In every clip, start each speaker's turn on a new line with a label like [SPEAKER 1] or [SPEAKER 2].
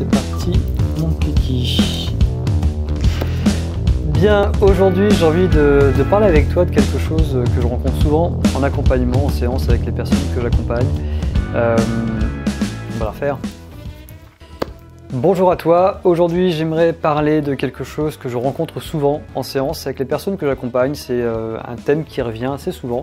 [SPEAKER 1] c'est parti mon kiki. Bien, aujourd'hui j'ai envie de parler avec toi de quelque chose que je rencontre souvent en accompagnement, en séance avec les personnes que j'accompagne. On va la faire. Bonjour à toi, aujourd'hui j'aimerais parler de quelque chose que je rencontre souvent en séance avec les personnes que j'accompagne. C'est un thème qui revient assez souvent.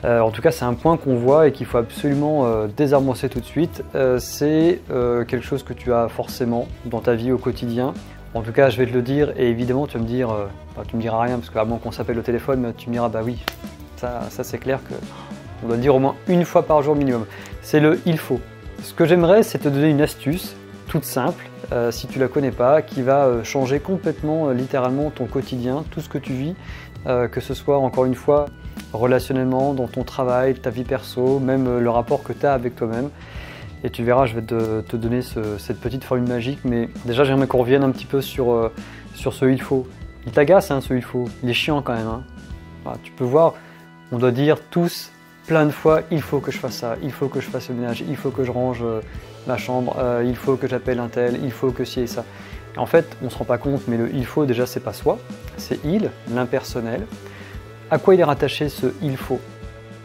[SPEAKER 1] En tout cas c'est un point qu'on voit et qu'il faut absolument désamorcer tout de suite. C'est quelque chose que tu as forcément dans ta vie au quotidien. En tout cas je vais te le dire et évidemment tu vas me dire, tu me diras rien parce qu'à moins qu'on s'appelle au téléphone, tu me diras bah oui, ça c'est clair qu'on doit le dire au moins une fois par jour minimum. C'est le il faut. Ce que j'aimerais c'est te donner une astuce toute simple, si tu la connais pas, qui va changer complètement, littéralement ton quotidien, tout ce que tu vis, que ce soit encore une fois relationnellement, dans ton travail, ta vie perso, même le rapport que tu as avec toi-même. Et tu verras, je vais te donner cette petite formule magique, mais déjà j'aimerais qu'on revienne un petit peu sur ce il faut. Il t'agace ce il faut, il est chiant quand même. Hein. Voilà, tu peux voir, on doit dire tous plein de fois, il faut que je fasse ça, il faut que je fasse le ménage, il faut que je range ma chambre, il faut que j'appelle un tel, il faut que ci et ça. Et en fait, on ne se rend pas compte, mais le il faut déjà c'est pas soi, c'est il, l'impersonnel. À quoi il est rattaché ce il faut?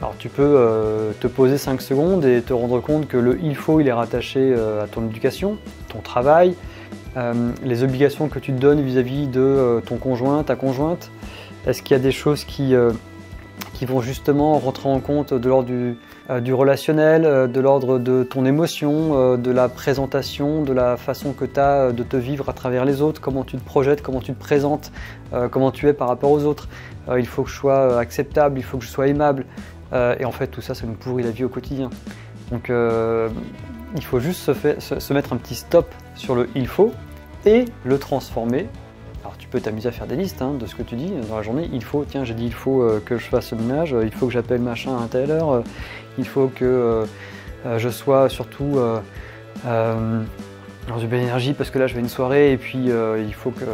[SPEAKER 1] Alors tu peux te poser 5 secondes et te rendre compte que le il faut il est rattaché à ton éducation, ton travail, les obligations que tu te donnes vis-à-vis de ton conjoint, ta conjointe. Est-ce qu'il y a des choses qui vont justement rentrer en compte de l'ordre du relationnel, de l'ordre de ton émotion, de la présentation, de la façon que tu as de te vivre à travers les autres, comment tu te projettes, comment tu te présentes, comment tu es par rapport aux autres. Il faut que je sois acceptable, il faut que je sois aimable. Et en fait, tout ça, ça nous pourrit la vie au quotidien. Donc, il faut juste se mettre un petit stop sur le il faut et le transformer. Alors tu peux t'amuser à faire des listes de ce que tu dis dans la journée. Il faut, tiens j'ai dit il faut que je fasse le ménage, il faut que j'appelle machin à telle heure, il faut que je sois surtout dans une belle énergie parce que là je vais à une soirée et puis il faut que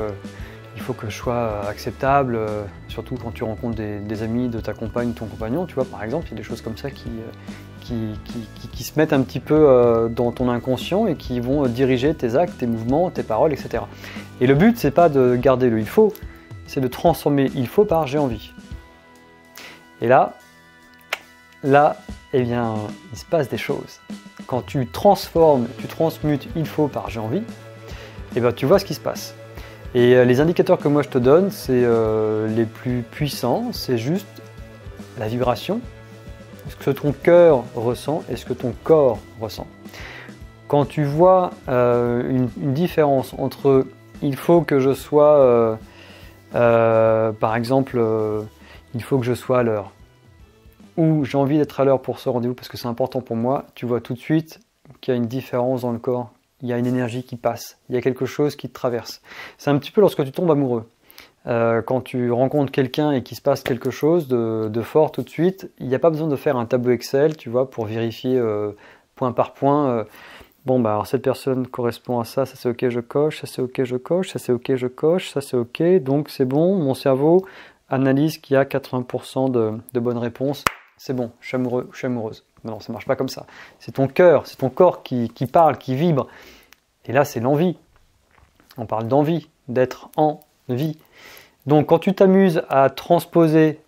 [SPEAKER 1] je sois acceptable, surtout quand tu rencontres des amis de ta compagne, ton compagnon, tu vois par exemple, il y a des choses comme ça qui se mettent un petit peu dans ton inconscient et qui vont diriger tes actes, tes mouvements, tes paroles, etc. Et le but, c'est pas de garder le il faut, c'est de transformer il faut par j'ai envie. Et là, eh bien, il se passe des choses. Quand tu transformes, tu transmutes il faut par j'ai envie, eh bien, tu vois ce qui se passe. Et les indicateurs que moi je te donne, c'est les plus puissants, c'est juste la vibration. Est-ce que ton cœur ressent et ce que ton corps ressent. Quand tu vois une différence entre il faut que je sois, par exemple, il faut que je sois à l'heure, ou j'ai envie d'être à l'heure pour ce rendez-vous parce que c'est important pour moi, tu vois tout de suite qu'il y a une différence dans le corps, il y a une énergie qui passe, il y a quelque chose qui te traverse. C'est un petit peu lorsque tu tombes amoureux. Quand tu rencontres quelqu'un et qu'il se passe quelque chose de fort tout de suite, il n'y a pas besoin de faire un tableau Excel, tu vois, pour vérifier point par point. Bon, bah alors cette personne correspond à ça, ça c'est ok, je coche, ça c'est ok, je coche, ça c'est ok, je coche, ça c'est ok, donc c'est bon, mon cerveau analyse qu'il y a 80% de bonnes réponses, c'est bon, je suis amoureux, je suis amoureuse. Non, ça ne marche pas comme ça. C'est ton cœur, c'est ton corps qui parle, qui vibre. Et là, c'est l'envie. On parle d'envie, d'être en vie. Donc quand tu t'amuses à transposer,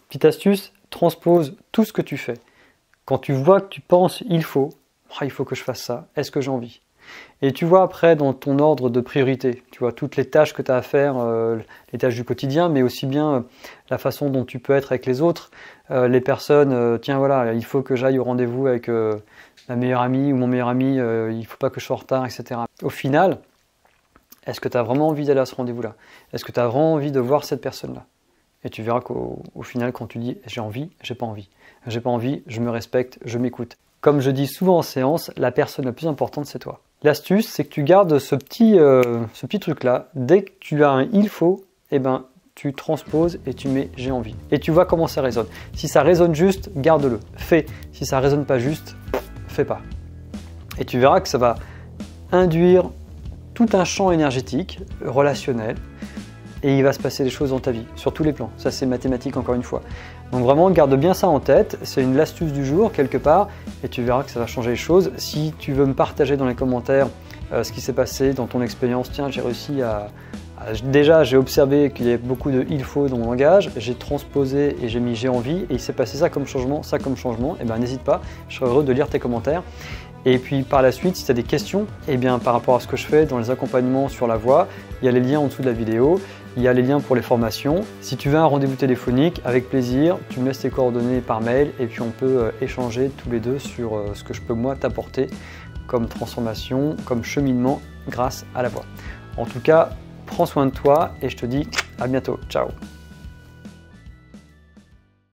[SPEAKER 1] petite astuce, transpose tout ce que tu fais. Quand tu vois que tu penses il faut que je fasse ça, est-ce que j'ai envie? Et tu vois après dans ton ordre de priorité, tu vois toutes les tâches que tu as à faire, les tâches du quotidien, mais aussi bien la façon dont tu peux être avec les autres, les personnes, tiens voilà, il faut que j'aille au rendez-vous avec ma meilleure amie ou mon meilleur ami, il ne faut pas que je sois en retard, etc. Au final, est-ce que tu as vraiment envie d'aller à ce rendez-vous-là? Est-ce que tu as vraiment envie de voir cette personne-là? Et tu verras qu'au final, quand tu dis « j'ai envie »,« j'ai pas envie »,« j'ai pas envie »,« je me respecte »,« je m'écoute ». Comme je dis souvent en séance, la personne la plus importante, c'est toi. L'astuce, c'est que tu gardes ce petit truc-là. Dès que tu as un « il faut », eh ben, tu transposes et tu mets « j'ai envie ». Et tu vois comment ça résonne. Si ça résonne juste, garde-le, fais. Si ça résonne pas juste, fais pas. Et tu verras que ça va induire tout un champ énergétique, relationnel, et il va se passer des choses dans ta vie, sur tous les plans. Ça, c'est mathématique encore une fois. Donc vraiment, garde bien ça en tête. C'est une astuce du jour, quelque part, et tu verras que ça va changer les choses. Si tu veux me partager dans les commentaires ce qui s'est passé dans ton expérience. Tiens, j'ai réussi déjà, j'ai observé qu'il y avait beaucoup de il faut dans mon langage, j'ai transposé et j'ai mis j'ai envie, et il s'est passé ça comme changement, et bien n'hésite pas, je serai heureux de lire tes commentaires. Et puis par la suite, si tu as des questions, et bien par rapport à ce que je fais dans les accompagnements sur la voix, il y a les liens en dessous de la vidéo, il y a les liens pour les formations. Si tu veux un rendez-vous téléphonique, avec plaisir, tu me laisses tes coordonnées par mail, et puis on peut échanger tous les deux sur ce que je peux moi t'apporter comme transformation, comme cheminement grâce à la voix. En tout cas, prends soin de toi et je te dis à bientôt. Ciao!